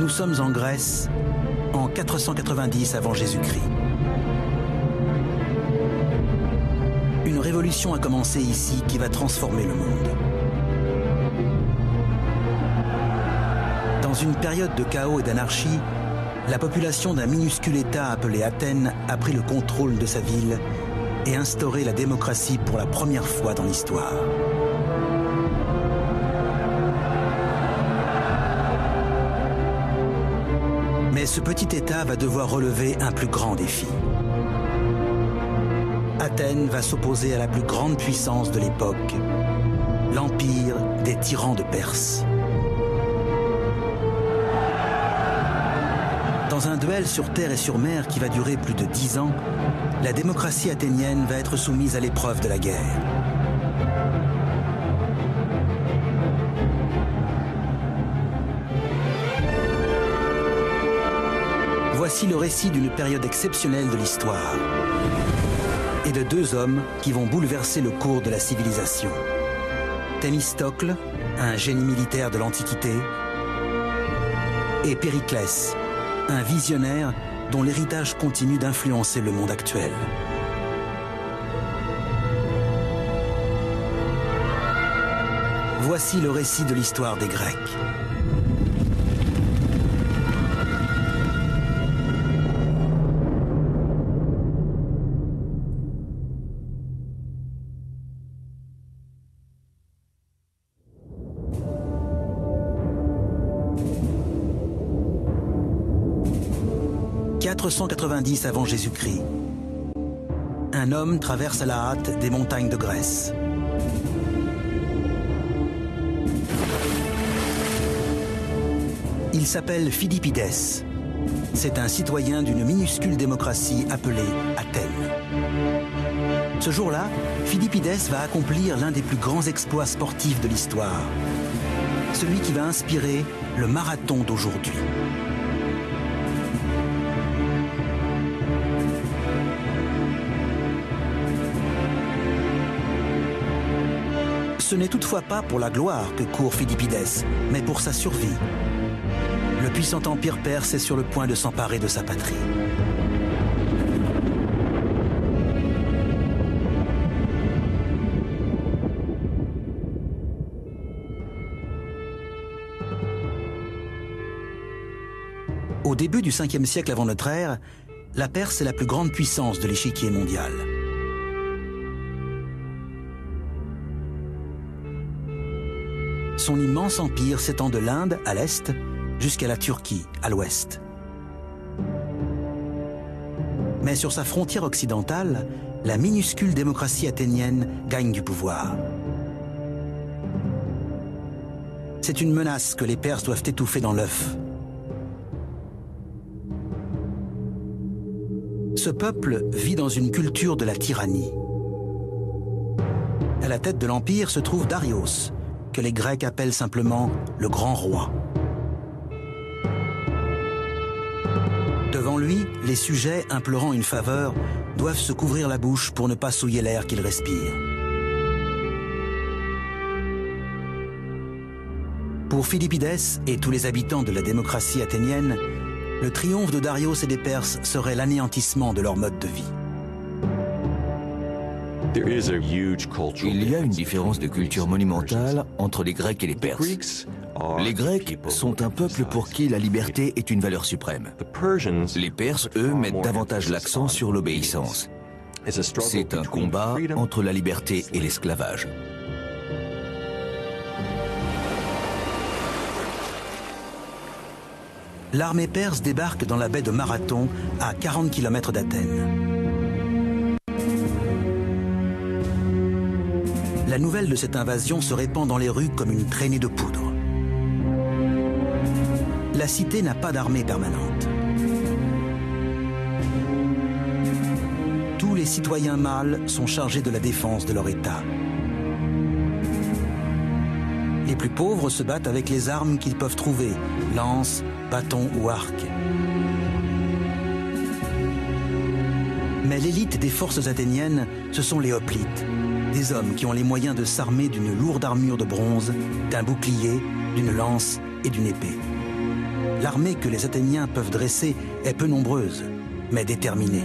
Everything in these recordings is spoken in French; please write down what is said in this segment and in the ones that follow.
Nous sommes en Grèce en 490 avant Jésus-Christ. Une révolution a commencé ici qui va transformer le monde. Dans une période de chaos et d'anarchie, la population d'un minuscule État appelé Athènes a pris le contrôle de sa ville et instauré la démocratie pour la première fois dans l'histoire. Mais ce petit État va devoir relever un plus grand défi. Athènes va s'opposer à la plus grande puissance de l'époque, l'empire des tyrans de Perse. Dans un duel sur terre et sur mer qui va durer plus de 10 ans, la démocratie athénienne va être soumise à l'épreuve de la guerre. Voici le récit d'une période exceptionnelle de l'histoire et de deux hommes qui vont bouleverser le cours de la civilisation. Thémistocle, un génie militaire de l'Antiquité, et Périclès, un visionnaire dont l'héritage continue d'influencer le monde actuel. Voici le récit de l'histoire des Grecs. « 490 avant Jésus-Christ. Un homme traverse à la hâte des montagnes de Grèce. Il s'appelle Philippides. C'est un citoyen d'une minuscule démocratie appelée Athènes. Ce jour-là, Philippides va accomplir l'un des plus grands exploits sportifs de l'histoire, celui qui va inspirer le marathon d'aujourd'hui. Ce n'est toutefois pas pour la gloire que court Philippides, mais pour sa survie. Le puissant empire perse est sur le point de s'emparer de sa patrie. Au début du 5e siècle avant notre ère, la Perse est la plus grande puissance de l'échiquier mondial. Son immense empire s'étend de l'Inde à l'est jusqu'à la Turquie à l'ouest. Mais sur sa frontière occidentale, la minuscule démocratie athénienne gagne du pouvoir. C'est une menace que les Perses doivent étouffer dans l'œuf. Ce peuple vit dans une culture de la tyrannie. À la tête de l'empire se trouve Darios, que les Grecs appellent simplement le grand roi. Devant lui, les sujets, implorant une faveur, doivent se couvrir la bouche pour ne pas souiller l'air qu'ils respirent. Pour Philippides et tous les habitants de la démocratie athénienne, le triomphe de Darios et des Perses serait l'anéantissement de leur mode de vie. Il y a une différence de culture monumentale entre les Grecs et les Perses. Les Grecs sont un peuple pour qui la liberté est une valeur suprême. Les Perses, eux, mettent davantage l'accent sur l'obéissance. C'est un combat entre la liberté et l'esclavage. L'armée perse débarque dans la baie de Marathon, à 40 km d'Athènes. La nouvelle de cette invasion se répand dans les rues comme une traînée de poudre. La cité n'a pas d'armée permanente. Tous les citoyens mâles sont chargés de la défense de leur État. Les plus pauvres se battent avec les armes qu'ils peuvent trouver, lance, bâton ou arc. Mais l'élite des forces athéniennes, ce sont les hoplites, des hommes qui ont les moyens de s'armer d'une lourde armure de bronze, d'un bouclier, d'une lance et d'une épée. l'armée que les Athéniens peuvent dresser est peu nombreuse, mais déterminée.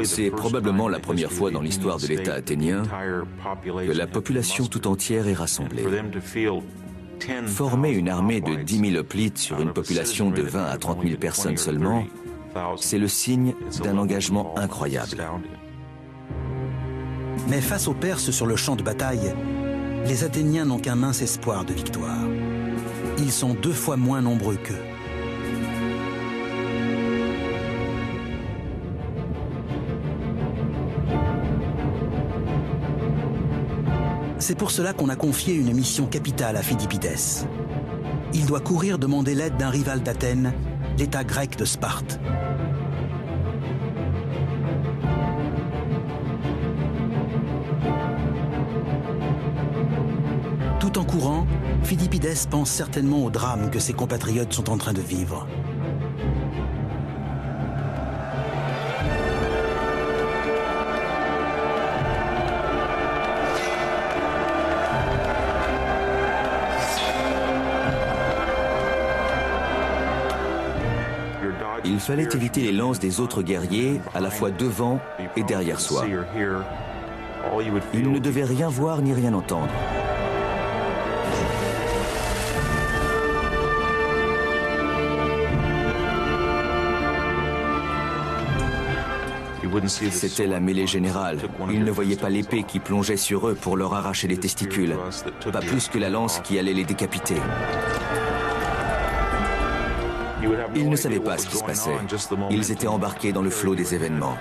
C'est probablement la première fois dans l'histoire de l'État athénien que la population tout entière est rassemblée. Former une armée de 10 000 hoplites sur une population de 20 à 30 000 personnes seulement, c'est le signe d'un engagement incroyable. Mais face aux Perses sur le champ de bataille, les Athéniens n'ont qu'un mince espoir de victoire. Ils sont 2 fois moins nombreux qu'eux. C'est pour cela qu'on a confié une mission capitale à Phidippides. Il doit courir demander l'aide d'un rival d'Athènes, l'État grec de Sparte. Tout en courant, Phidippides pense certainement au drame que ses compatriotes sont en train de vivre. Il fallait éviter les lances des autres guerriers, à la fois devant et derrière soi. Il ne devait rien voir ni rien entendre. C'était la mêlée générale. Ils ne voyaient pas l'épée qui plongeait sur eux pour leur arracher les testicules, pas plus que la lance qui allait les décapiter. Ils ne savaient pas ce qui se passait. Ils étaient embarqués dans le flot des événements.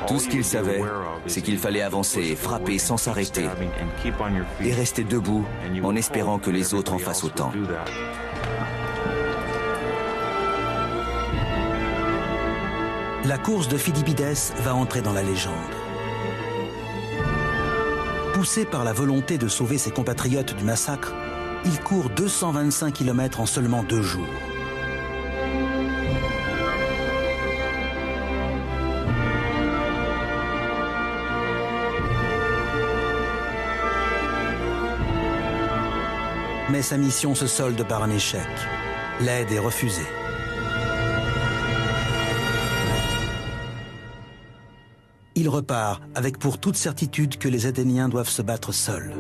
Tout ce qu'ils savaient, c'est qu'il fallait avancer et frapper sans s'arrêter et rester debout en espérant que les autres en fassent autant. La course de Phidippides va entrer dans la légende. Poussé par la volonté de sauver ses compatriotes du massacre, il court 225 km en seulement 2 jours. Mais sa mission se solde par un échec. L'aide est refusée. Il repart avec pour toute certitude que les Athéniens doivent se battre seuls.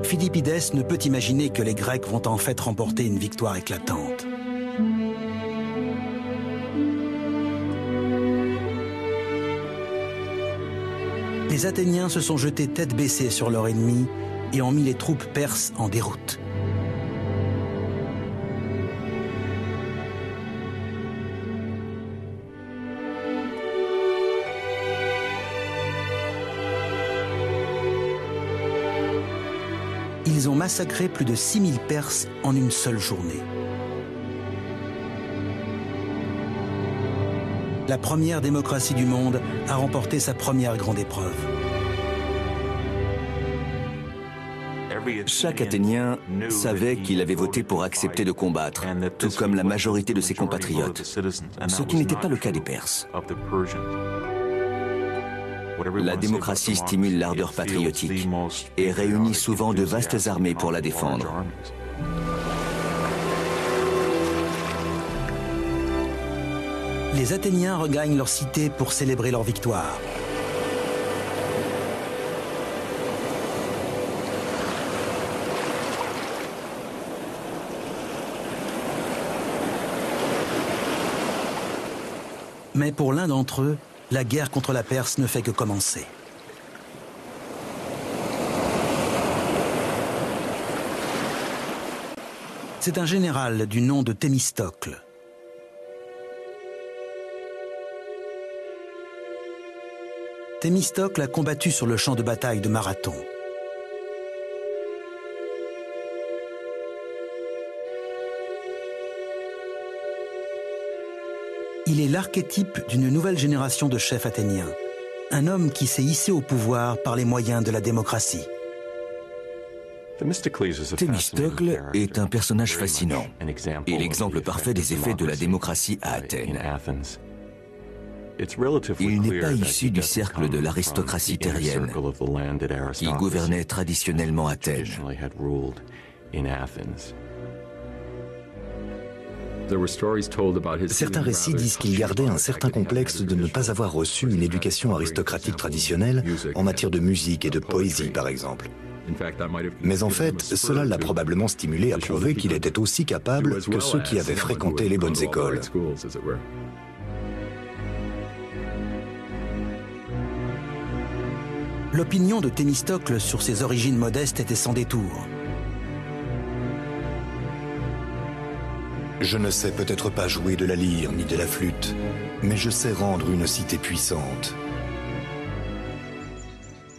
Phidippides ne peut imaginer que les Grecs vont en fait remporter une victoire éclatante. Les Athéniens se sont jetés tête baissée sur leur ennemi et ont mis les troupes perses en déroute. Ils ont massacré plus de 6000 Perses en une seule journée. La première démocratie du monde a remporté sa première grande épreuve. Chaque Athénien savait qu'il avait voté pour accepter de combattre, tout comme la majorité de ses compatriotes, ce qui n'était pas le cas des Perses. La démocratie stimule l'ardeur patriotique et réunit souvent de vastes armées pour la défendre. Les Athéniens regagnent leur cité pour célébrer leur victoire. Mais pour l'un d'entre eux, la guerre contre la Perse ne fait que commencer. C'est un général du nom de Thémistocle. Thémistocle a combattu sur le champ de bataille de Marathon. Il est l'archétype d'une nouvelle génération de chefs athéniens. Un homme qui s'est hissé au pouvoir par les moyens de la démocratie. Thémistocle est un personnage fascinant et l'exemple parfait des effets de la démocratie à Athènes. Il n'est pas issu du cercle de l'aristocratie terrienne qui gouvernait traditionnellement Athènes. Certains récits disent qu'il gardait un certain complexe de ne pas avoir reçu une éducation aristocratique traditionnelle en matière de musique et de poésie, par exemple. Mais en fait, cela l'a probablement stimulé à prouver qu'il était aussi capable que ceux qui avaient fréquenté les bonnes écoles. L'opinion de Thémistocle sur ses origines modestes était sans détour. Je ne sais peut-être pas jouer de la lyre ni de la flûte, mais je sais rendre une cité puissante.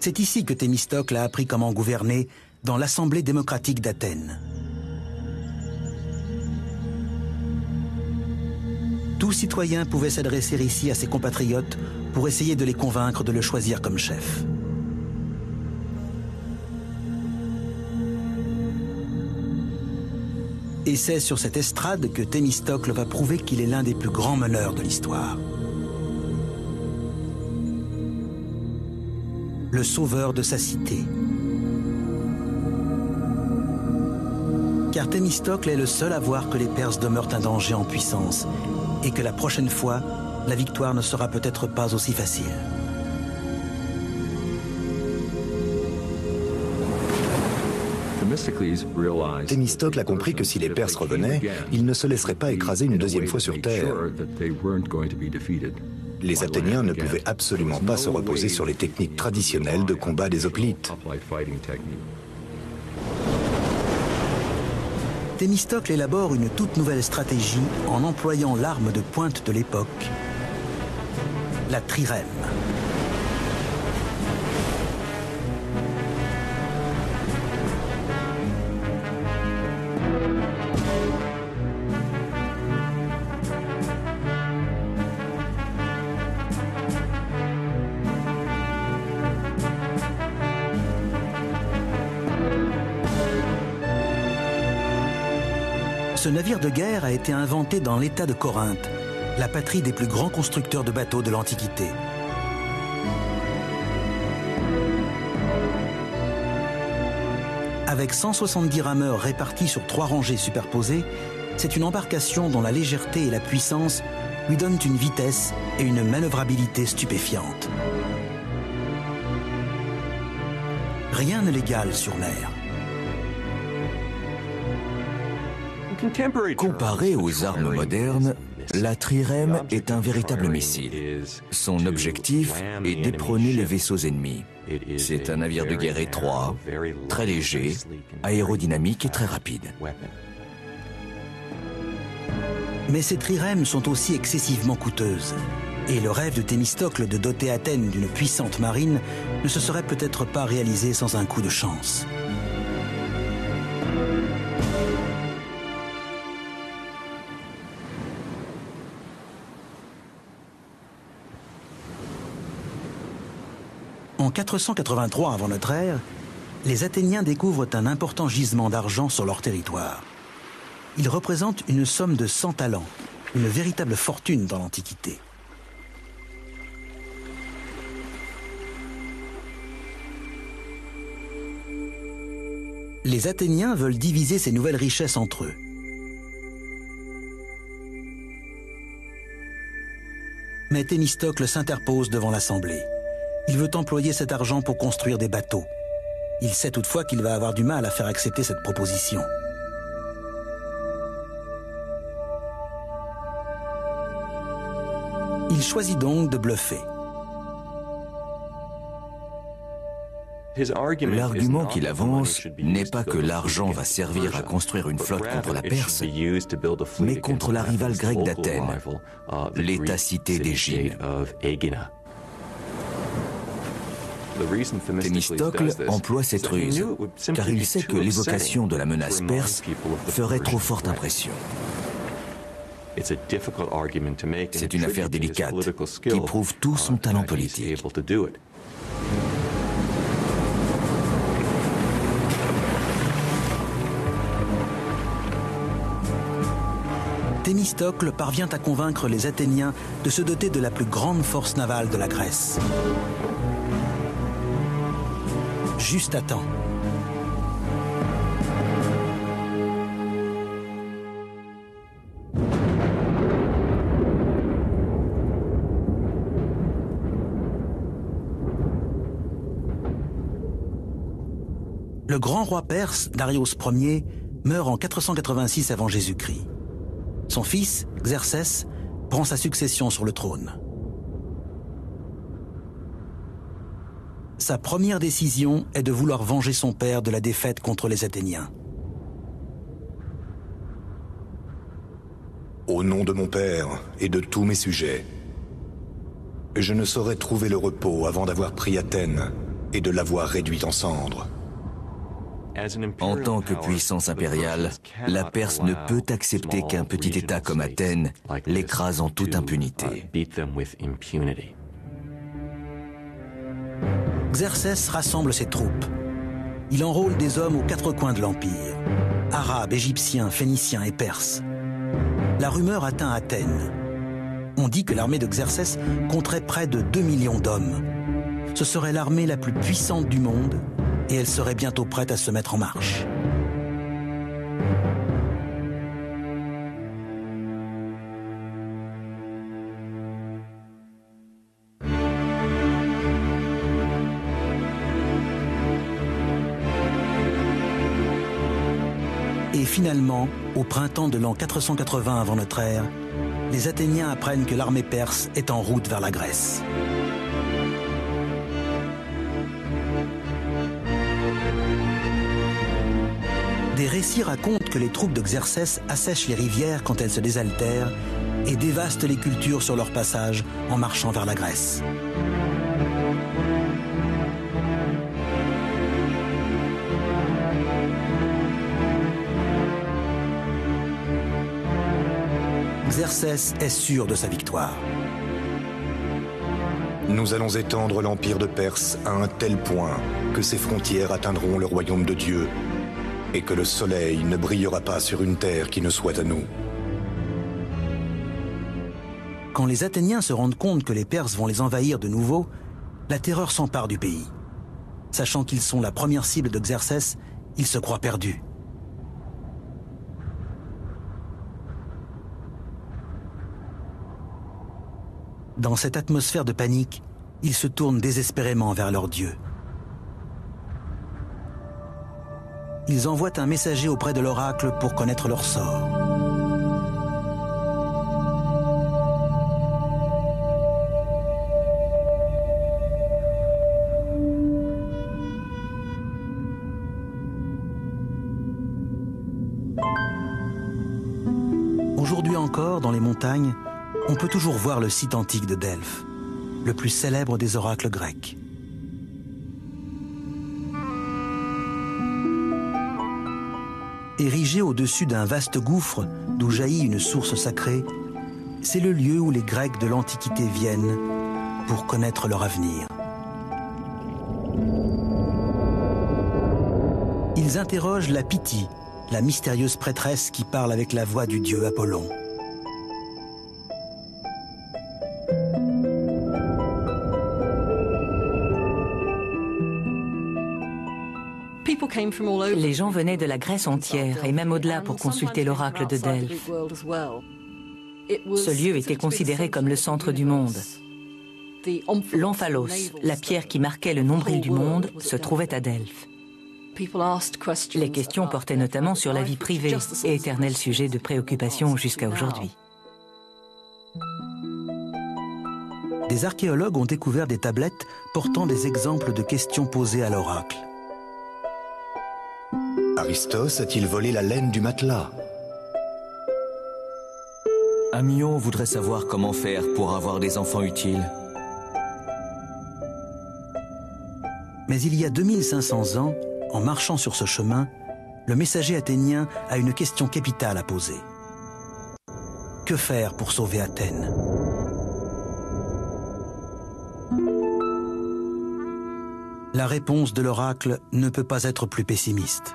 C'est ici que Thémistocle a appris comment gouverner dans l'Assemblée démocratique d'Athènes. Tout citoyen pouvait s'adresser ici à ses compatriotes pour essayer de les convaincre de le choisir comme chef. Et c'est sur cette estrade que Thémistocle va prouver qu'il est l'un des plus grands meneurs de l'histoire. Le sauveur de sa cité. Car Thémistocle est le seul à voir que les Perses demeurent un danger en puissance et que la prochaine fois, la victoire ne sera peut-être pas aussi facile. Thémistocle a compris que si les Perses revenaient, ils ne se laisseraient pas écraser une deuxième fois sur terre. Les Athéniens ne pouvaient absolument pas se reposer sur les techniques traditionnelles de combat des hoplites. Thémistocle élabore une toute nouvelle stratégie en employant l'arme de pointe de l'époque, la trirème. Ce navire de guerre a été inventé dans l'État de Corinthe, la patrie des plus grands constructeurs de bateaux de l'Antiquité. Avec 170 rameurs répartis sur 3 rangées superposées, c'est une embarcation dont la légèreté et la puissance lui donnent une vitesse et une manœuvrabilité stupéfiantes. Rien ne l'égale sur mer. Comparé aux armes modernes, la trirème est un véritable missile. Son objectif est d'éperonner les vaisseaux ennemis. C'est un navire de guerre étroit, très léger, aérodynamique et très rapide. Mais ces trirèmes sont aussi excessivement coûteuses. Et le rêve de Thémistocle de doter Athènes d'une puissante marine ne se serait peut-être pas réalisé sans un coup de chance. En 483 avant notre ère, les Athéniens découvrent un important gisement d'argent sur leur territoire. Il représente une somme de 100 talents, une véritable fortune dans l'Antiquité. Les Athéniens veulent diviser ces nouvelles richesses entre eux. Mais Thémistocle s'interpose devant l'Assemblée. Il veut employer cet argent pour construire des bateaux. Il sait toutefois qu'il va avoir du mal à faire accepter cette proposition. Il choisit donc de bluffer. L'argument qu'il avance n'est pas que l'argent va servir à construire une flotte contre la Perse, mais contre la rivale grecque d'Athènes, l'État-cité d'Égine. Thémistocle emploie cette ruse, car il sait que l'évocation de la menace perse ferait trop forte impression. C'est une affaire délicate qui prouve tout son talent politique. Thémistocle parvient à convaincre les Athéniens de se doter de la plus grande force navale de la Grèce. Juste à temps. Le grand roi perse, Darius Ier, meurt en 486 avant Jésus-Christ. Son fils, Xerxès, prend sa succession sur le trône. Sa première décision est de vouloir venger son père de la défaite contre les Athéniens. Au nom de mon père et de tous mes sujets, je ne saurais trouver le repos avant d'avoir pris Athènes et de l'avoir réduite en cendres. En tant que puissance impériale, la Perse ne peut accepter qu'un petit État comme Athènes l'écrase en toute impunité. Xerxès rassemble ses troupes. Il enrôle des hommes aux quatre coins de l'Empire, arabes, égyptiens, phéniciens et perses. La rumeur atteint Athènes. On dit que l'armée de Xerxès compterait près de 2 millions d'hommes. Ce serait l'armée la plus puissante du monde et elle serait bientôt prête à se mettre en marche. Et finalement, au printemps de l'an 480 avant notre ère, les Athéniens apprennent que l'armée perse est en route vers la Grèce. Des récits racontent que les troupes de Xerxès assèchent les rivières quand elles se désaltèrent et dévastent les cultures sur leur passage en marchant vers la Grèce. Xerxès est sûr de sa victoire. Nous allons étendre l'empire de Perse à un tel point que ses frontières atteindront le royaume de Dieu et que le soleil ne brillera pas sur une terre qui ne soit à nous. Quand les Athéniens se rendent compte que les Perses vont les envahir de nouveau, la terreur s'empare du pays. Sachant qu'ils sont la première cible de Xerxès, ils se croient perdus. Dans cette atmosphère de panique, ils se tournent désespérément vers leur Dieu. Ils envoient un messager auprès de l'oracle pour connaître leur sort. Aujourd'hui encore, dans les montagnes, on peut toujours voir le site antique de Delphes, le plus célèbre des oracles grecs. Érigé au-dessus d'un vaste gouffre d'où jaillit une source sacrée, c'est le lieu où les Grecs de l'Antiquité viennent pour connaître leur avenir. Ils interrogent la Pythie, la mystérieuse prêtresse qui parle avec la voix du dieu Apollon. Les gens venaient de la Grèce entière et même au-delà pour consulter l'oracle de Delphes. Ce lieu était considéré comme le centre du monde. L'omphalos, la pierre qui marquait le nombril du monde, se trouvait à Delphes. Les questions portaient notamment sur la vie privée, et éternel sujet de préoccupation jusqu'à aujourd'hui. Des archéologues ont découvert des tablettes portant des exemples de questions posées à l'oracle. Aristos a-t-il volé la laine du matelas? Amion voudrait savoir comment faire pour avoir des enfants utiles. Mais il y a 2500 ans, en marchant sur ce chemin, le messager athénien a une question capitale à poser. que faire pour sauver Athènes? La réponse de l'oracle ne peut pas être plus pessimiste.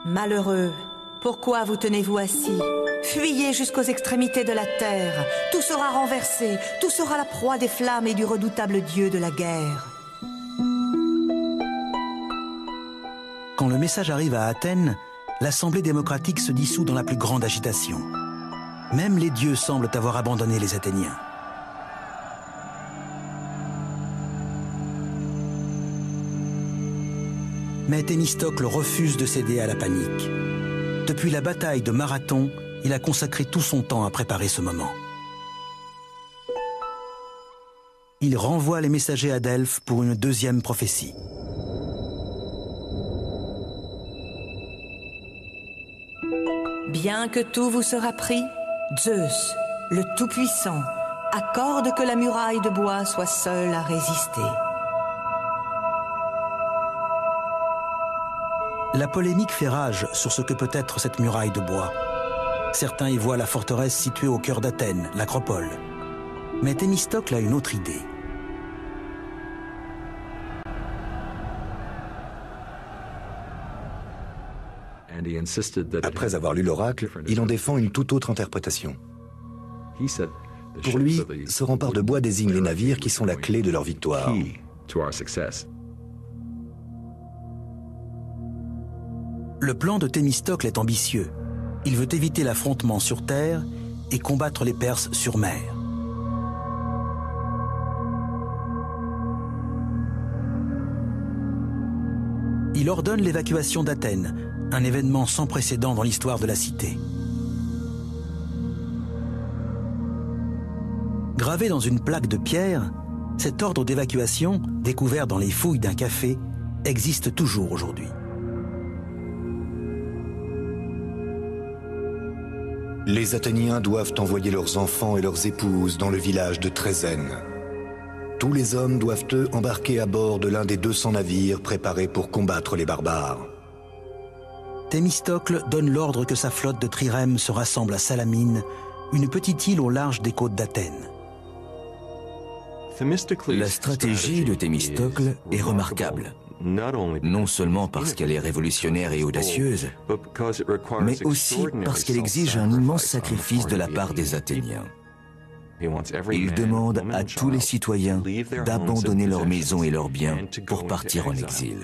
Malheureux, pourquoi vous tenez-vous assis? Fuyez jusqu'aux extrémités de la terre. Tout sera renversé, tout sera la proie des flammes et du redoutable dieu de la guerre. Quand le message arrive à Athènes, l'Assemblée démocratique se dissout dans la plus grande agitation. Même les dieux semblent avoir abandonné les Athéniens. Mais Thémistocle refuse de céder à la panique. Depuis la bataille de Marathon, il a consacré tout son temps à préparer ce moment. Il renvoie les messagers à Delphes pour une deuxième prophétie. Bien que tout vous sera pris, Zeus, le Tout-Puissant, accorde que la muraille de bois soit seule à résister. La polémique fait rage sur ce que peut être cette muraille de bois. Certains y voient la forteresse située au cœur d'Athènes, l'Acropole. Mais Thémistocle a une autre idée. Après avoir lu l'oracle, il en défend une toute autre interprétation. Pour lui, ce rempart de bois désigne les navires qui sont la clé de leur victoire. Le plan de Thémistocle est ambitieux. Il veut éviter l'affrontement sur terre et combattre les Perses sur mer. Il ordonne l'évacuation d'Athènes, un événement sans précédent dans l'histoire de la cité. Gravé dans une plaque de pierre, cet ordre d'évacuation, découvert dans les fouilles d'un café, existe toujours aujourd'hui. Les Athéniens doivent envoyer leurs enfants et leurs épouses dans le village de Trézène. Tous les hommes doivent eux embarquer à bord de l'un des 200 navires préparés pour combattre les barbares. Thémistocle donne l'ordre que sa flotte de trirèmes se rassemble à Salamine, une petite île au large des côtes d'Athènes. La stratégie de Thémistocle est remarquable, non seulement parce qu'elle est révolutionnaire et audacieuse, mais aussi parce qu'elle exige un immense sacrifice de la part des Athéniens. Il demande à tous les citoyens d'abandonner leurs maisons et leurs biens pour partir en exil.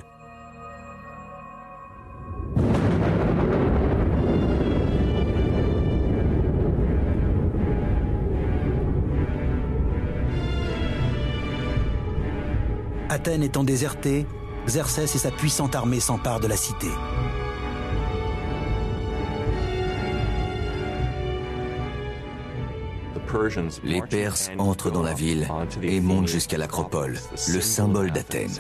Athènes étant désertée, Xerxès et sa puissante armée s'emparent de la cité. Les Perses entrent dans la ville et montent jusqu'à l'Acropole, le symbole d'Athènes.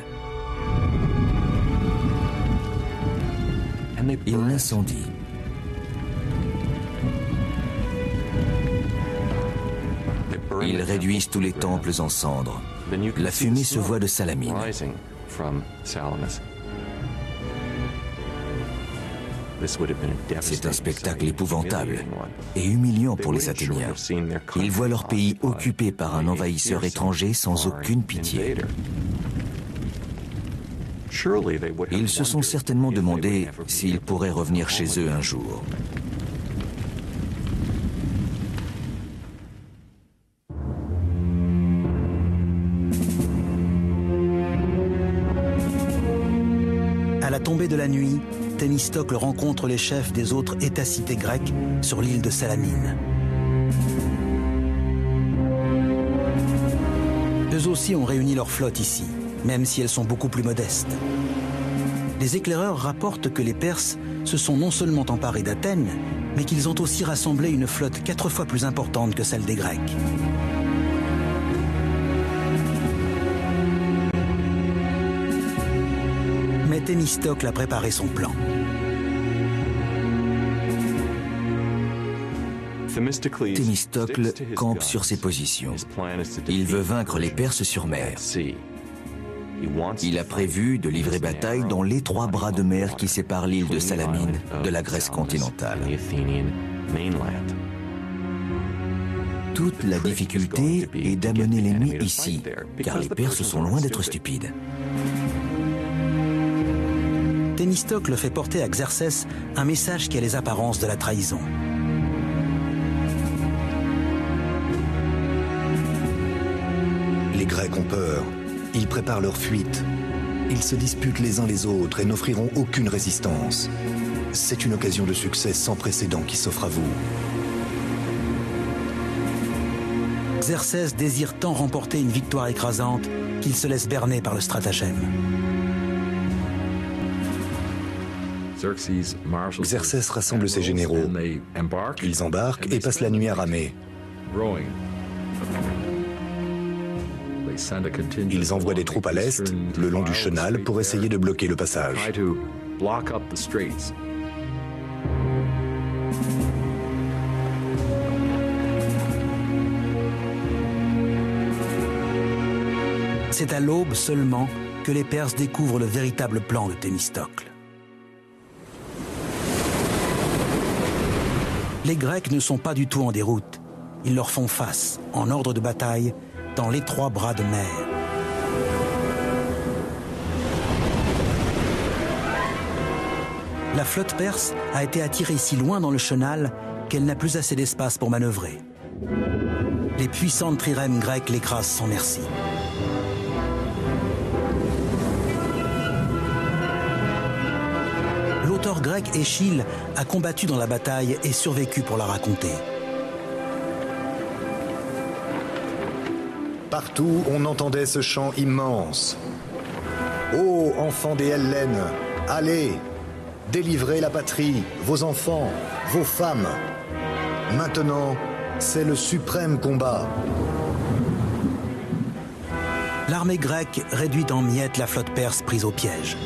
Ils l'incendient. Ils réduisent tous les temples en cendres. La fumée se voit de Salamine. C'est un spectacle épouvantable et humiliant pour les Athéniens. Ils voient leur pays occupé par un envahisseur étranger sans aucune pitié. Ils se sont certainement demandé s'ils pourraient revenir chez eux un jour. À la tombée de la nuit, Thémistocle rencontre les chefs des autres États-cités grecques sur l'île de Salamine. Eux aussi ont réuni leur flotte ici, même si elles sont beaucoup plus modestes. Les éclaireurs rapportent que les Perses se sont non seulement emparés d'Athènes, mais qu'ils ont aussi rassemblé une flotte 4 fois plus importante que celle des Grecs. Mais Thémistocle a préparé son plan. Thémistocle campe sur ses positions. Il veut vaincre les Perses sur mer. Il a prévu de livrer bataille dans l'étroit bras de mer qui sépare l'île de Salamine de la Grèce continentale. Toute la difficulté est d'amener l'ennemi ici, car les Perses sont loin d'être stupides. Thémistocle fait porter à Xerxès un message qui a les apparences de la trahison. Les Grecs ont peur. Ils préparent leur fuite. Ils se disputent les uns les autres et n'offriront aucune résistance. C'est une occasion de succès sans précédent qui s'offre à vous. Xerxès désire tant remporter une victoire écrasante qu'il se laisse berner par le stratagème. Xerxès rassemble ses généraux. Ils embarquent et passent la nuit à ramer. Ils envoient des troupes à l'est, le long du chenal, pour essayer de bloquer le passage. C'est à l'aube seulement que les Perses découvrent le véritable plan de Thémistocle. Les Grecs ne sont pas du tout en déroute. Ils leur font face, en ordre de bataille, dans l'étroit bras de mer. La flotte perse a été attirée si loin dans le chenal qu'elle n'a plus assez d'espace pour manœuvrer. Les puissantes trirèmes grecques l'écrasent sans merci. L'auteur grec Échille a combattu dans la bataille et survécu pour la raconter. Partout, on entendait ce chant immense. Ô enfants des Hellènes, allez, délivrez la patrie, vos enfants, vos femmes. Maintenant, c'est le suprême combat. L'armée grecque réduit en miettes la flotte perse prise au piège.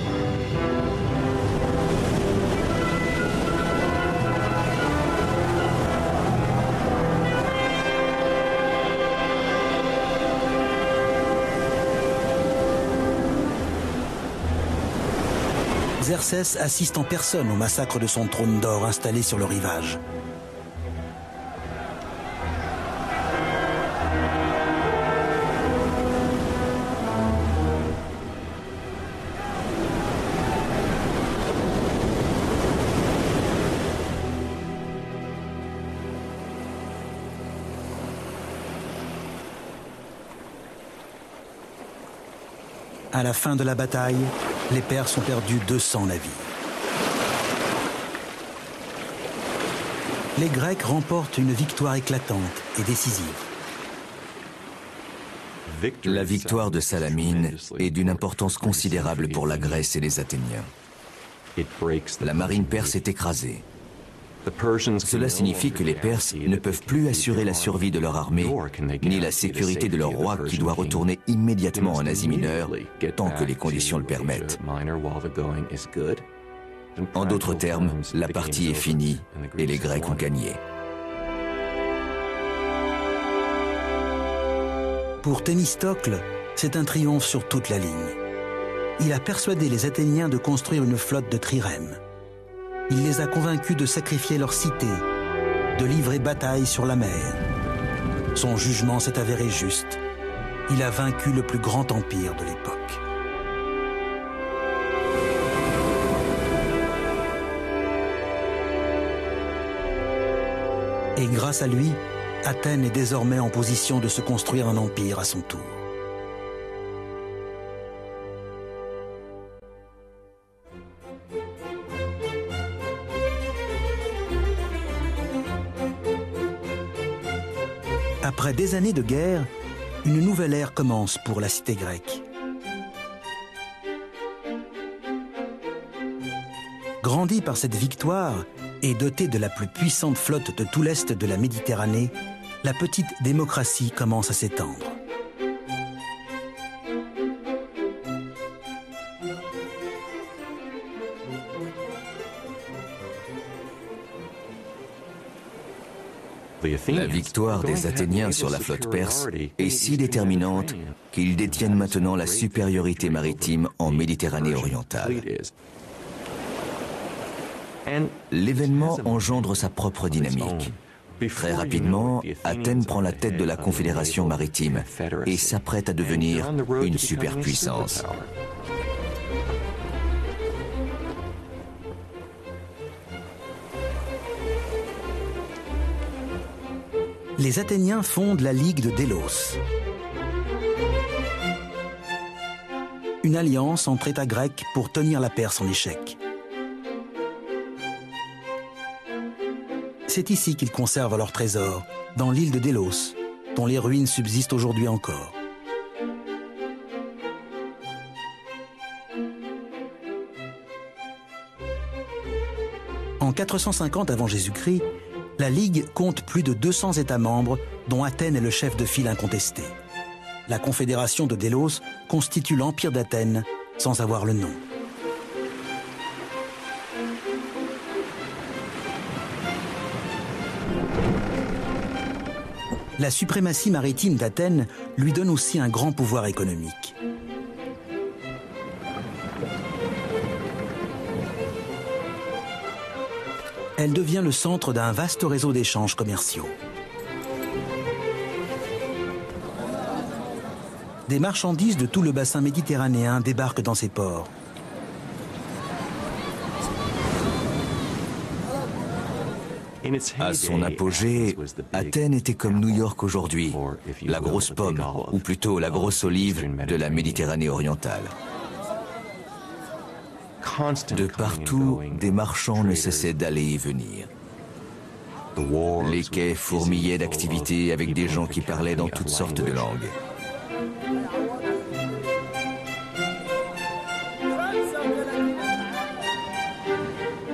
Xerxès assiste en personne au massacre de son trône d'or installé sur le rivage. À la fin de la bataille, les Perses ont perdu 200 navires. Les Grecs remportent une victoire éclatante et décisive. La victoire de Salamine est d'une importance considérable pour la Grèce et les Athéniens. La marine perse est écrasée. Cela signifie que les Perses ne peuvent plus assurer la survie de leur armée, ni la sécurité de leur roi qui doit retourner immédiatement en Asie mineure, tant que les conditions le permettent. En d'autres termes, la partie est finie et les Grecs ont gagné. Pour Thémistocle, c'est un triomphe sur toute la ligne. Il a persuadé les Athéniens de construire une flotte de trirèmes. Il les a convaincus de sacrifier leur cité, de livrer bataille sur la mer. Son jugement s'est avéré juste. Il a vaincu le plus grand empire de l'époque. Et grâce à lui, Athènes est désormais en position de se construire un empire à son tour. Après des années de guerre, une nouvelle ère commence pour la cité grecque. Grandie par cette victoire et dotée de la plus puissante flotte de tout l'est de la Méditerranée, la petite démocratie commence à s'étendre. La victoire des Athéniens sur la flotte perse est si déterminante qu'ils détiennent maintenant la supériorité maritime en Méditerranée orientale. L'événement engendre sa propre dynamique. Très rapidement, Athènes prend la tête de la Confédération maritime et s'apprête à devenir une superpuissance. Les Athéniens fondent la Ligue de Délos. Une alliance entre États grecs pour tenir la Perse en échec. C'est ici qu'ils conservent leurs trésors, dans l'île de Délos, dont les ruines subsistent aujourd'hui encore. En 450 avant Jésus-Christ, la Ligue compte plus de 200 États membres, dont Athènes est le chef de file incontesté. La Confédération de Délos constitue l'Empire d'Athènes sans avoir le nom. La suprématie maritime d'Athènes lui donne aussi un grand pouvoir économique. Elle devient le centre d'un vaste réseau d'échanges commerciaux. Des marchandises de tout le bassin méditerranéen débarquent dans ses ports. À son apogée, Athènes était comme New York aujourd'hui, la grosse pomme, ou plutôt la grosse olive de la Méditerranée orientale. De partout, des marchands ne cessaient d'aller et venir. Les quais fourmillaient d'activités avec des gens qui parlaient dans toutes sortes de langues.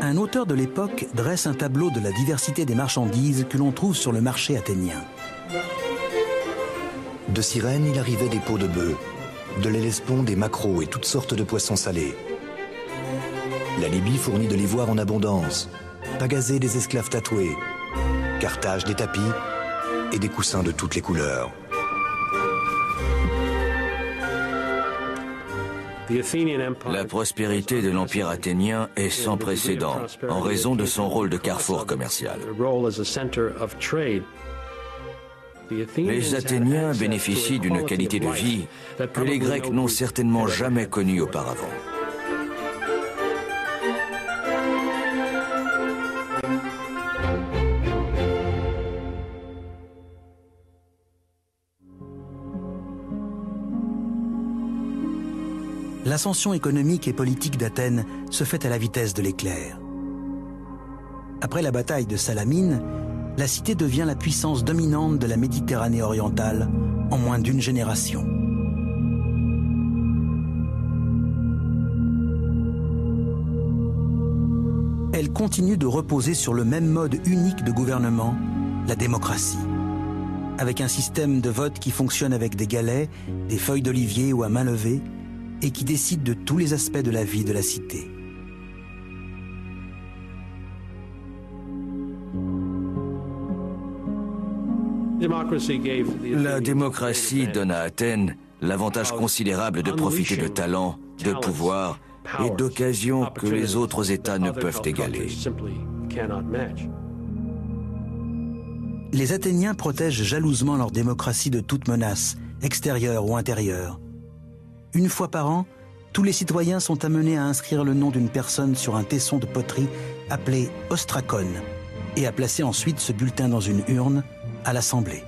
Un auteur de l'époque dresse un tableau de la diversité des marchandises que l'on trouve sur le marché athénien. De Cyrène, il arrivait des peaux de bœuf, de l'Hellespont des maquereaux et toutes sortes de poissons salés. La Libye fournit de l'ivoire en abondance, Pagazé des esclaves tatoués, Carthage des tapis et des coussins de toutes les couleurs. La prospérité de l'Empire athénien est sans précédent en raison de son rôle de carrefour commercial. Les Athéniens bénéficient d'une qualité de vie que les Grecs n'ont certainement jamais connue auparavant. L'ascension économique et politique d'Athènes se fait à la vitesse de l'éclair. Après la bataille de Salamine, la cité devient la puissance dominante de la Méditerranée orientale en moins d'une génération. Elle continue de reposer sur le même mode unique de gouvernement, la démocratie, avec un système de vote qui fonctionne avec des galets, des feuilles d'olivier ou à main levée, et qui décide de tous les aspects de la vie de la cité. La démocratie donne à Athènes l'avantage considérable de profiter de talents, de pouvoirs et d'occasions que les autres États ne peuvent égaler. Les Athéniens protègent jalousement leur démocratie de toute menace, extérieure ou intérieure. Une fois par an, tous les citoyens sont amenés à inscrire le nom d'une personne sur un tesson de poterie appelé ostracone et à placer ensuite ce bulletin dans une urne à l'Assemblée.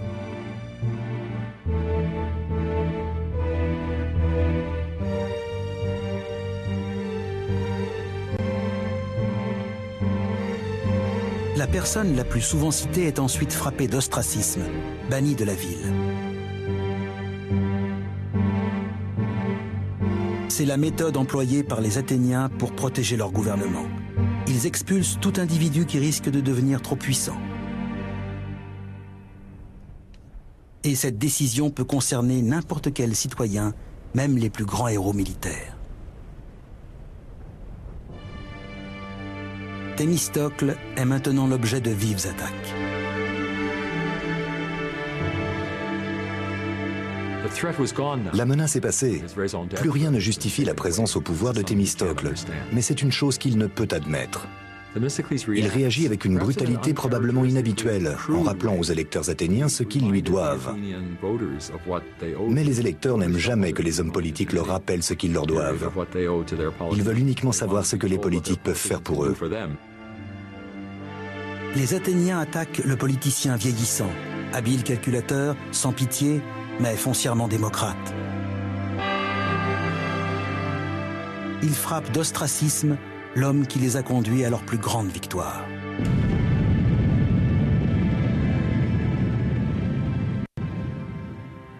La personne la plus souvent citée est ensuite frappée d'ostracisme, bannie de la ville. C'est la méthode employée par les Athéniens pour protéger leur gouvernement. Ils expulsent tout individu qui risque de devenir trop puissant. Et cette décision peut concerner n'importe quel citoyen, même les plus grands héros militaires. Thémistocle est maintenant l'objet de vives attaques. La menace est passée. Plus rien ne justifie la présence au pouvoir de Thémistocle, mais c'est une chose qu'il ne peut admettre. Il réagit avec une brutalité probablement inhabituelle, en rappelant aux électeurs athéniens ce qu'ils lui doivent. Mais les électeurs n'aiment jamais que les hommes politiques leur rappellent ce qu'ils leur doivent. Ils veulent uniquement savoir ce que les politiques peuvent faire pour eux. Les Athéniens attaquent le politicien vieillissant, habile calculateur, sans pitié, mais foncièrement démocrate. Ils frappent d'ostracisme l'homme qui les a conduits à leur plus grande victoire.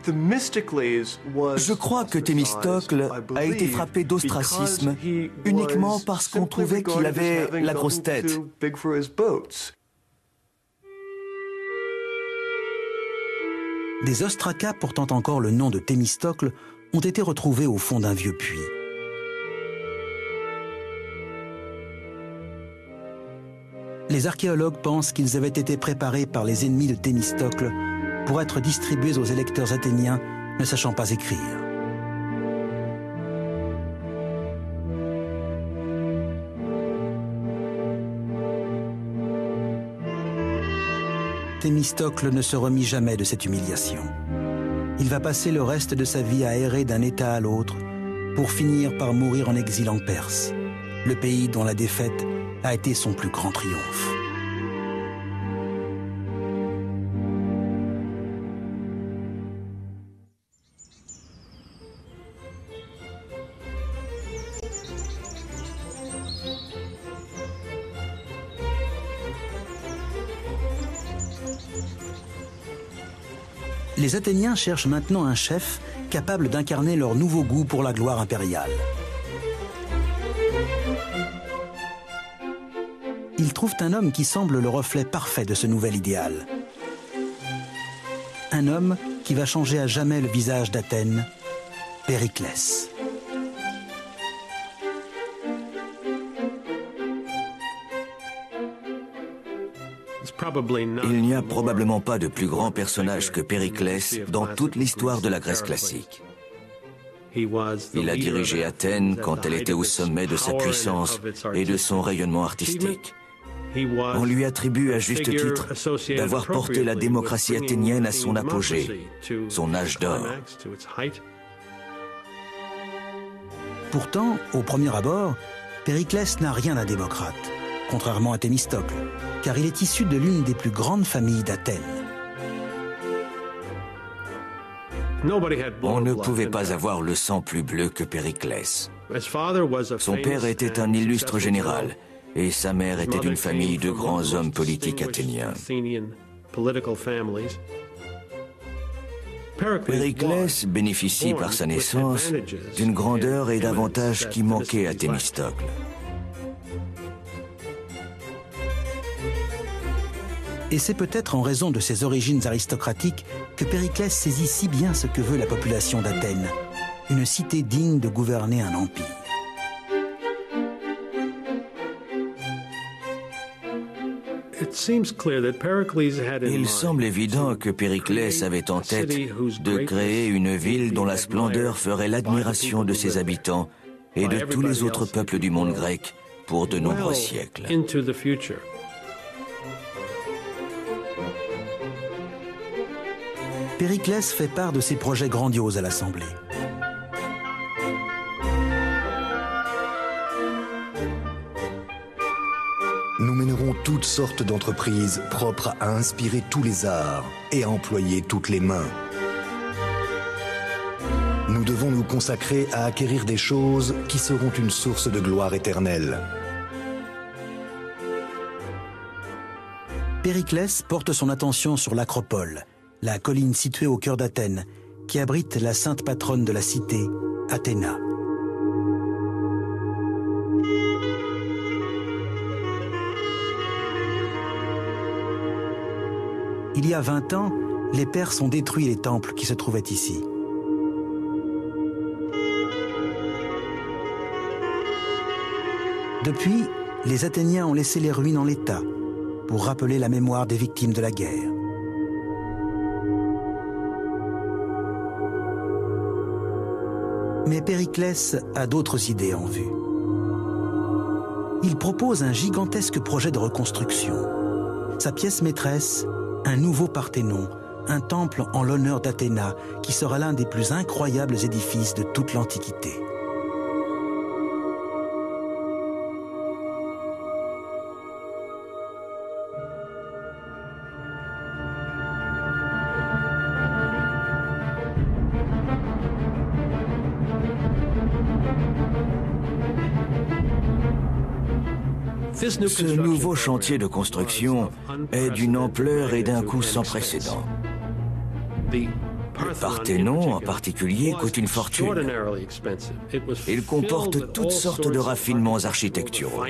Je crois que Thémistocle a été frappé d'ostracisme uniquement parce qu'on trouvait qu'il avait la grosse tête. Des ostracas portant encore le nom de Thémistocle ont été retrouvés au fond d'un vieux puits. Les archéologues pensent qu'ils avaient été préparés par les ennemis de Thémistocle pour être distribués aux électeurs athéniens ne sachant pas écrire. Thémistocle ne se remit jamais de cette humiliation. Il va passer le reste de sa vie à errer d'un état à l'autre pour finir par mourir en exil en Perse, le pays dont la défaite a été son plus grand triomphe. Les Athéniens cherchent maintenant un chef capable d'incarner leur nouveau goût pour la gloire impériale. Ils trouvent un homme qui semble le reflet parfait de ce nouvel idéal. Un homme qui va changer à jamais le visage d'Athènes, Périclès. Il n'y a probablement pas de plus grand personnage que Périclès dans toute l'histoire de la Grèce classique. Il a dirigé Athènes quand elle était au sommet de sa puissance et de son rayonnement artistique. On lui attribue à juste titre d'avoir porté la démocratie athénienne à son apogée, son âge d'or. Pourtant, au premier abord, Périclès n'a rien d'un démocrate, contrairement à Thémistocle, car il est issu de l'une des plus grandes familles d'Athènes. On ne pouvait pas avoir le sang plus bleu que Périclès. Son père était un illustre général et sa mère était d'une famille de grands hommes politiques athéniens. Périclès bénéficie par sa naissance d'une grandeur et d'avantages qui manquaient à Thémistocle. Et c'est peut-être en raison de ses origines aristocratiques que Périclès saisit si bien ce que veut la population d'Athènes, une cité digne de gouverner un empire. Il semble évident que Périclès avait en tête de créer une ville dont la splendeur ferait l'admiration de ses habitants et de tous les autres peuples du monde grec pour de nombreux siècles. Périclès fait part de ses projets grandioses à l'Assemblée. Nous mènerons toutes sortes d'entreprises propres à inspirer tous les arts et à employer toutes les mains. Nous devons nous consacrer à acquérir des choses qui seront une source de gloire éternelle. Périclès porte son attention sur l'Acropole, la colline située au cœur d'Athènes, qui abrite la sainte patronne de la cité, Athéna. Il y a 20 ans, les Perses ont détruit les temples qui se trouvaient ici. Depuis, les Athéniens ont laissé les ruines en l'état pour rappeler la mémoire des victimes de la guerre. Mais Périclès a d'autres idées en vue. il propose un gigantesque projet de reconstruction. Sa pièce maîtresse, un nouveau Parthénon, un temple en l'honneur d'Athéna, qui sera l'un des plus incroyables édifices de toute l'Antiquité. Ce nouveau chantier de construction est d'une ampleur et d'un coût sans précédent. Le Parthénon, en particulier, coûte une fortune. Il comporte toutes sortes de raffinements architecturaux.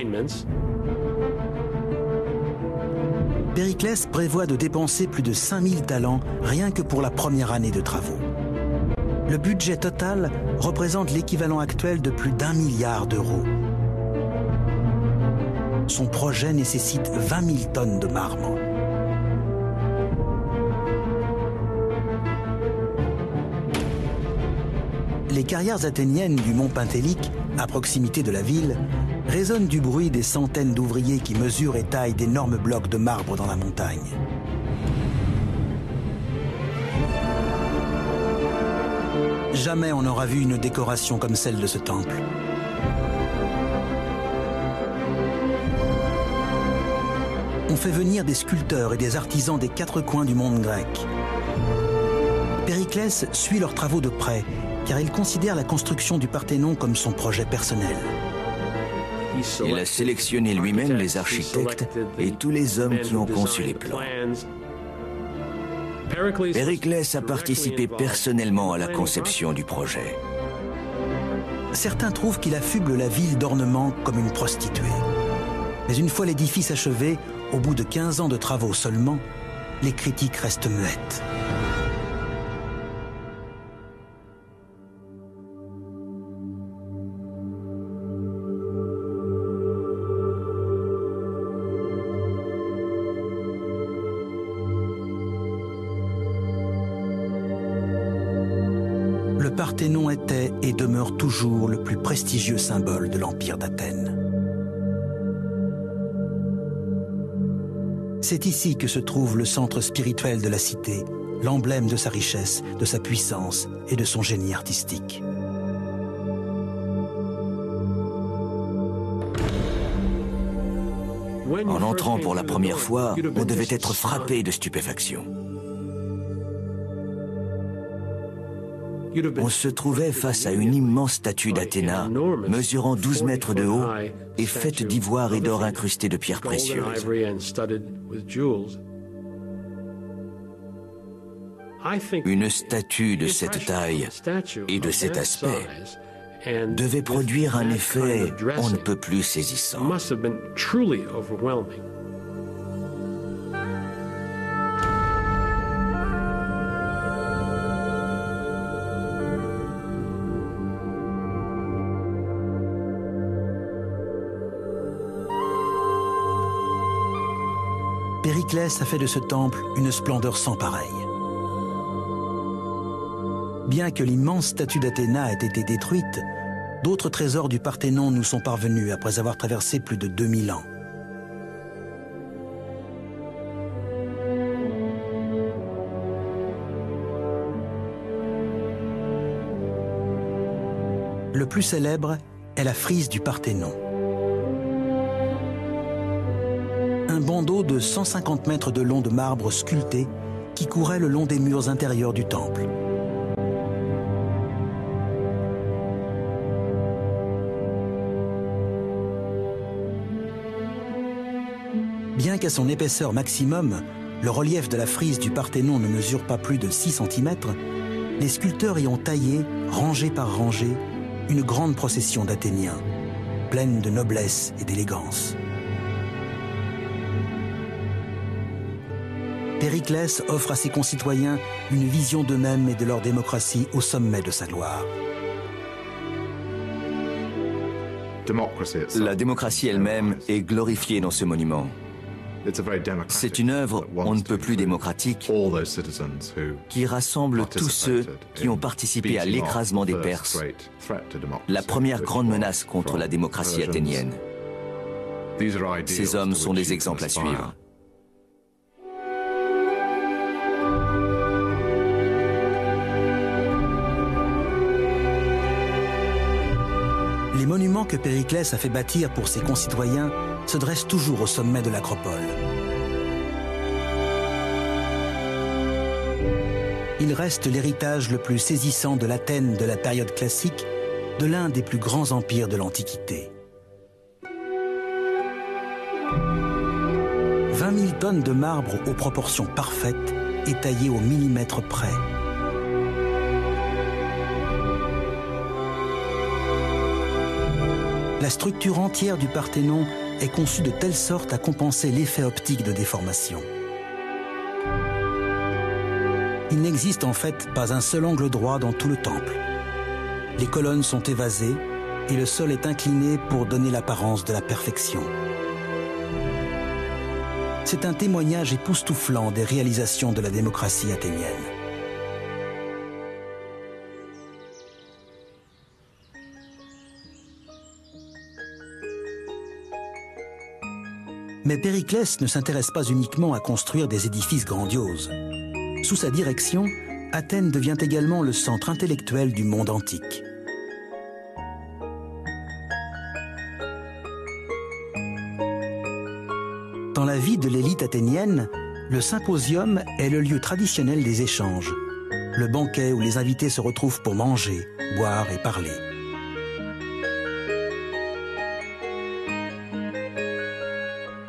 Périclès prévoit de dépenser plus de 5000 talents rien que pour la première année de travaux. Le budget total représente l'équivalent actuel de plus d'1 milliard d'euros. Son projet nécessite 20 000 tonnes de marbre. Les carrières athéniennes du mont Pentélique, à proximité de la ville, résonnent du bruit des centaines d'ouvriers qui mesurent et taillent d'énormes blocs de marbre dans la montagne. Jamais on n'aura vu une décoration comme celle de ce temple. On fait venir des sculpteurs et des artisans des 4 coins du monde grec. Périclès suit leurs travaux de près, car il considère la construction du Parthénon comme son projet personnel. Il a sélectionné lui-même les architectes et tous les hommes qui ont conçu les plans. Périclès a participé personnellement à la conception du projet. Certains trouvent qu'il affuble la ville d'ornements comme une prostituée. Mais une fois l'édifice achevé, au bout de 15 ans de travaux seulement, les critiques restent muettes. Le Parthénon était et demeure toujours le plus prestigieux symbole de l'Empire d'Athènes. C'est ici que se trouve le centre spirituel de la cité, l'emblème de sa richesse, de sa puissance et de son génie artistique. En entrant pour la première fois, on devait être frappé de stupéfaction. On se trouvait face à une immense statue d'Athéna, mesurant 12 mètres de haut et faite d'ivoire et d'or incrusté de pierres précieuses. Une statue de cette taille et de cet aspect devait produire un effet on ne peut plus saisissant. Périclès a fait de ce temple une splendeur sans pareille. Bien que l'immense statue d'Athéna ait été détruite, d'autres trésors du Parthénon nous sont parvenus après avoir traversé plus de 2000 ans. Le plus célèbre est la frise du Parthénon. Un bandeau de 150 mètres de long de marbre sculpté qui courait le long des murs intérieurs du temple. Bien qu'à son épaisseur maximum, le relief de la frise du Parthénon ne mesure pas plus de 6 cm, les sculpteurs y ont taillé, rangée par rangée, une grande procession d'Athéniens, pleine de noblesse et d'élégance. Périclès offre à ses concitoyens une vision d'eux-mêmes et de leur démocratie au sommet de sa gloire. La démocratie elle-même est glorifiée dans ce monument. C'est une œuvre on ne peut plus démocratique qui rassemble tous ceux qui ont participé à l'écrasement des Perses, la première grande menace contre la démocratie athénienne. Ces hommes sont des exemples à suivre. Les monuments que Périclès a fait bâtir pour ses concitoyens se dressent toujours au sommet de l'acropole. Il reste l'héritage le plus saisissant de l'Athènes de la période classique, de l'un des plus grands empires de l'Antiquité. 20 000 tonnes de marbre aux proportions parfaites et taillées au millimètre près. La structure entière du Parthénon est conçue de telle sorte à compenser l'effet optique de déformation. Il n'existe en fait pas un seul angle droit dans tout le temple. Les colonnes sont évasées et le sol est incliné pour donner l'apparence de la perfection. C'est un témoignage époustouflant des réalisations de la démocratie athénienne. Mais Périclès ne s'intéresse pas uniquement à construire des édifices grandioses. Sous sa direction, Athènes devient également le centre intellectuel du monde antique. Dans la vie de l'élite athénienne, le symposium est le lieu traditionnel des échanges, le banquet où les invités se retrouvent pour manger, boire et parler.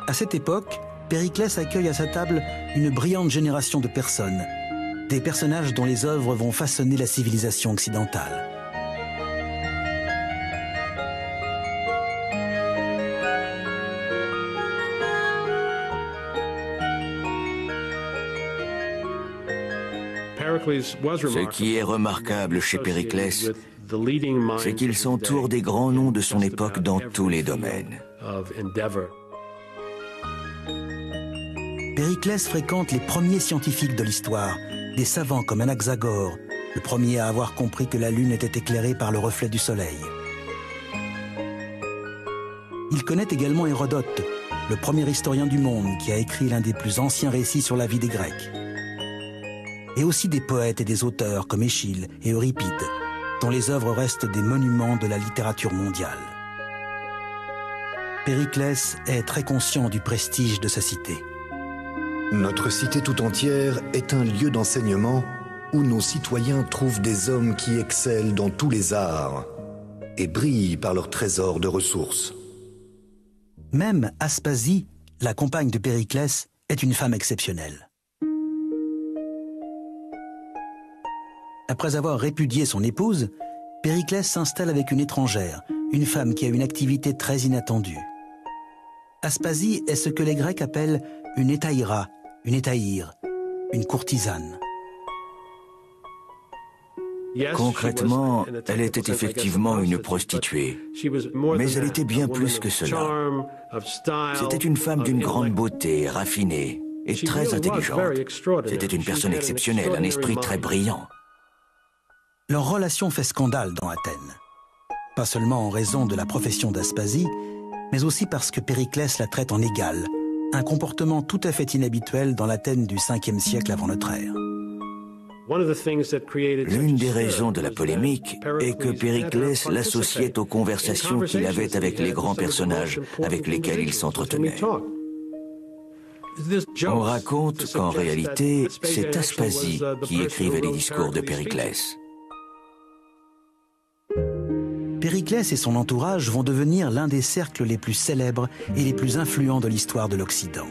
À cette époque, Périclès accueille à sa table une brillante génération de personnes, des personnages dont les œuvres vont façonner la civilisation occidentale. Ce qui est remarquable chez Périclès, c'est qu'il s'entoure des grands noms de son époque dans tous les domaines. Périclès fréquente les premiers scientifiques de l'histoire, des savants comme Anaxagore, le premier à avoir compris que la Lune était éclairée par le reflet du Soleil. Il connaît également Hérodote, le premier historien du monde qui a écrit l'un des plus anciens récits sur la vie des Grecs. Et aussi des poètes et des auteurs comme Échille et Euripide, dont les œuvres restent des monuments de la littérature mondiale. Périclès est très conscient du prestige de sa cité. Notre cité tout entière est un lieu d'enseignement où nos citoyens trouvent des hommes qui excellent dans tous les arts et brillent par leur trésor de ressources. Même Aspasie, la compagne de Périclès, est une femme exceptionnelle. Après avoir répudié son épouse, Périclès s'installe avec une étrangère, une femme qui a une activité très inattendue. Aspasie est ce que les Grecs appellent une hétaïra, une hétaïre, une courtisane. Concrètement, elle était effectivement une prostituée, mais elle était bien plus que cela. C'était une femme d'une grande beauté, raffinée et très intelligente. C'était une personne exceptionnelle, un esprit très brillant. Leur relation fait scandale dans Athènes. Pas seulement en raison de la profession d'Aspasie, mais aussi parce que Périclès la traite en égale, un comportement tout à fait inhabituel dans l'Athènes du 5e siècle avant notre ère. L'une des raisons de la polémique est que Périclès l'associait aux conversations qu'il avait avec les grands personnages avec lesquels il s'entretenait. On raconte qu'en réalité, c'est Aspasie qui écrivait les discours de Périclès. Périclès et son entourage vont devenir l'un des cercles les plus célèbres et les plus influents de l'histoire de l'Occident.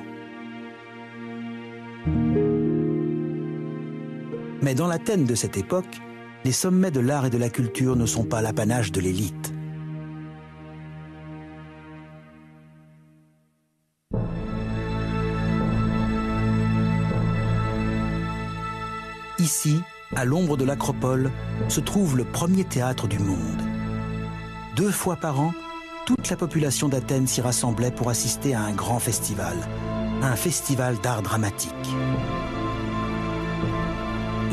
Mais dans l'Athènes de cette époque, les sommets de l'art et de la culture ne sont pas l'apanage de l'élite. Ici, à l'ombre de l'acropole, se trouve le premier théâtre du monde. 2 fois par an, toute la population d'Athènes s'y rassemblait pour assister à un grand festival, un festival d'art dramatique.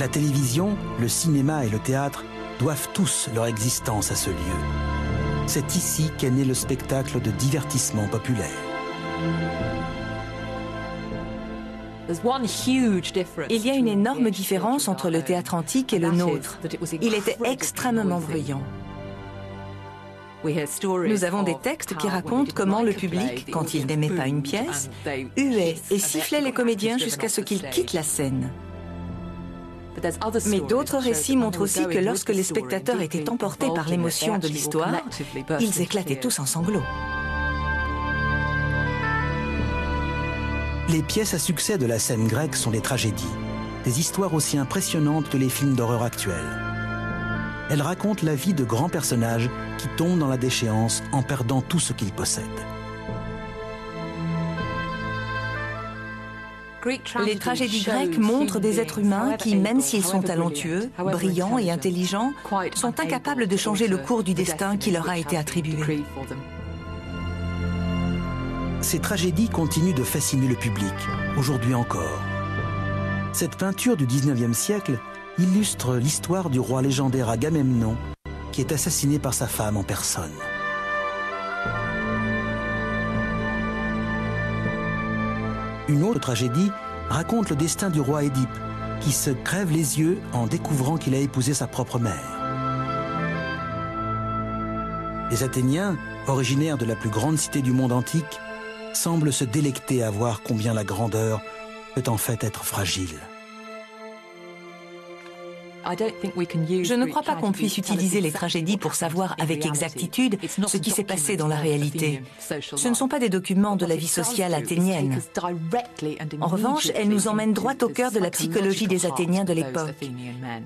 La télévision, le cinéma et le théâtre doivent tous leur existence à ce lieu. C'est ici qu'est né le spectacle de divertissement populaire. Il y a une énorme différence entre le théâtre antique et le nôtre. Il était extrêmement bruyant. Nous avons des textes qui racontent comment le public, quand il n'aimait pas une pièce, huait et sifflait les comédiens jusqu'à ce qu'ils quittent la scène. Mais d'autres récits montrent aussi que lorsque les spectateurs étaient emportés par l'émotion de l'histoire, ils éclataient tous en sanglots. Les pièces à succès de la scène grecque sont les tragédies, des histoires aussi impressionnantes que les films d'horreur actuels. Elles racontent la vie de grands personnages qui tombent dans la déchéance en perdant tout ce qu'ils possèdent. Les tragédies grecques montrent des êtres humains qui, même s'ils sont talentueux, brillants et intelligents, sont incapables de changer le cours du destin qui leur a été attribué. Ces tragédies continuent de fasciner le public, aujourd'hui encore. Cette peinture du 19e siècle illustre l'histoire du roi légendaire Agamemnon, qui est assassiné par sa femme en personne. Une autre tragédie raconte le destin du roi Édipe, qui se crève les yeux en découvrant qu'il a épousé sa propre mère. Les Athéniens, originaires de la plus grande cité du monde antique, semblent se délecter à voir combien la grandeur peut en fait être fragile. Je ne crois pas qu'on puisse utiliser les tragédies pour savoir avec exactitude ce qui s'est passé dans la réalité. Ce ne sont pas des documents de la vie sociale athénienne. En revanche, elles nous emmènent droit au cœur de la psychologie des Athéniens de l'époque.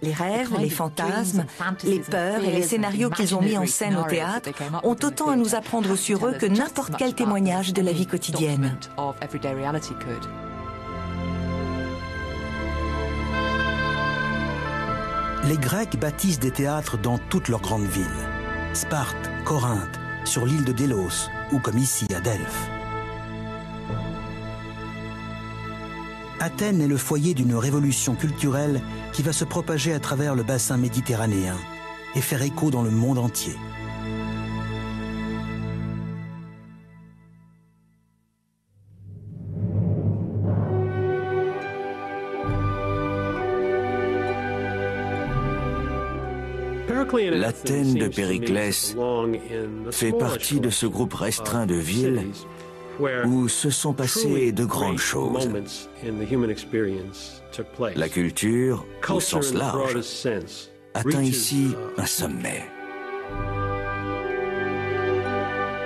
Les rêves, les fantasmes, les peurs et les scénarios qu'ils ont mis en scène au théâtre ont autant à nous apprendre sur eux que n'importe quel témoignage de la vie quotidienne. Les Grecs bâtissent des théâtres dans toutes leurs grandes villes. Sparte, Corinthe, sur l'île de Délos, ou comme ici à Delphes. Athènes est le foyer d'une révolution culturelle qui va se propager à travers le bassin méditerranéen et faire écho dans le monde entier. L'Athènes de Périclès fait partie de ce groupe restreint de villes où se sont passées de grandes choses. La culture, au sens large, atteint ici un sommet.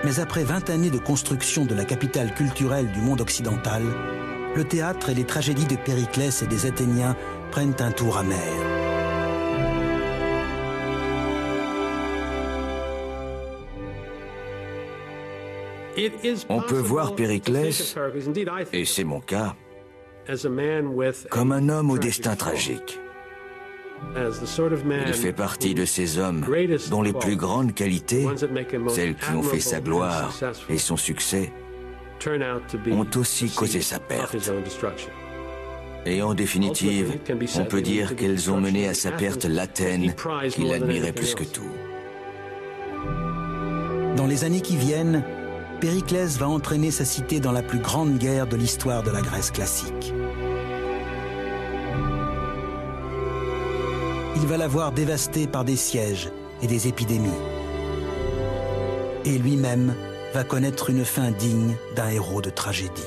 Mais après 20 années de construction de la capitale culturelle du monde occidental, le théâtre et les tragédies de Périclès et des Athéniens prennent un tour amer. On peut voir Périclès, et c'est mon cas, comme un homme au destin tragique. Il fait partie de ces hommes dont les plus grandes qualités, celles qui ont fait sa gloire et son succès, ont aussi causé sa perte. Et en définitive, on peut dire qu'elles ont mené à sa perte l'Athènes qu'il admirait plus que tout. Dans les années qui viennent, Périclès va entraîner sa cité dans la plus grande guerre de l'histoire de la Grèce classique. Il va la voir dévastée par des sièges et des épidémies. Et lui-même va connaître une fin digne d'un héros de tragédie.